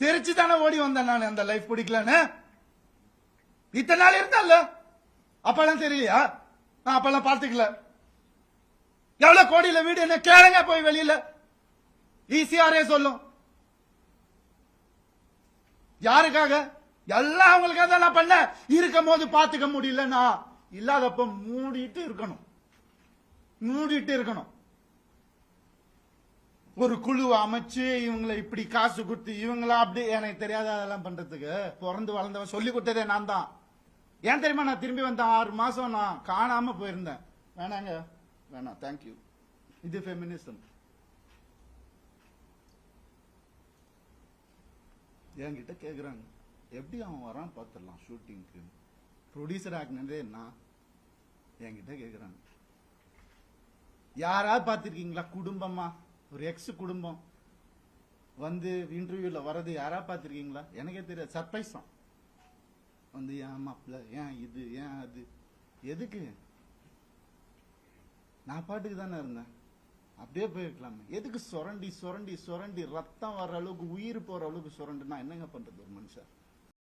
தெரிச்சு தானே ஓடி வந்தேன் நான். அந்த லைஃப் பிடிக்கலன்னு இத்தனை நாள் இருந்தால அப்பெல்லாம் தெரியலையா? நான் அப்பெல்லாம் பார்த்துக்கல. எவ்வளவு கோடியில வீடு என்ன கேளுங்க போய் வெளியில. ஈஸியாரே சொல்லும். யாருக்காக? எல்லாம் அவங்களுக்காக தான் நான் பண்ண. இருக்கும் போது பாத்துக்க முடியலன்னா இல்லாதப்ப மூடிட்டு இருக்கணும். ஒரு குழு அமைச்சு இவங்களை இப்படி காசு கொடுத்து இவங்களா அப்படி எனக்கு தெரியாத அதெல்லாம் பண்றதுக்கு பிறந்து வளர்ந்தவன் சொல்லி கொடுத்ததே நான் தான். ஏன் தெரியுமா நான் திரும்பி வந்தேன்? 6 மாசம் நான் காணாம போயிருந்தேன். வேணாங்க, வேணாம், தேங்க்யூ. இது ஃபெமினிசம். என்கிட்ட கேக்குறாங்க எப்படி அவன் வரான் பார்த்துடலாம் ஷூட்டிங்க்கு, ப்ரொடியூசர் ஆகினதே நான். என்கிட்ட கேக்குறாங்க யாராவது பார்த்திருக்கீங்களா குடும்பமா? ஒரு எக்ஸ் குடும்பம் வந்து இன்டர்வியூல வர்றது யாரா பார்த்திருக்கீங்களா? எனக்கே தெரியாது. சர்ப்ரைஸ் தான். வந்து ஏன் மாப்பிள்ள, ஏன் இது, ஏன் அது, எதுக்கு? நான் பாட்டுக்கு தானே இருந்தேன். அப்படியே போயிருக்கலாமே. எதுக்கு சுரண்டி சுரண்டி சுரண்டி ரத்தம் வர்ற அளவுக்கு உயிர் போற அளவுக்கு சுரண்டுனா என்னங்க பண்றது ஒரு மனுஷன்?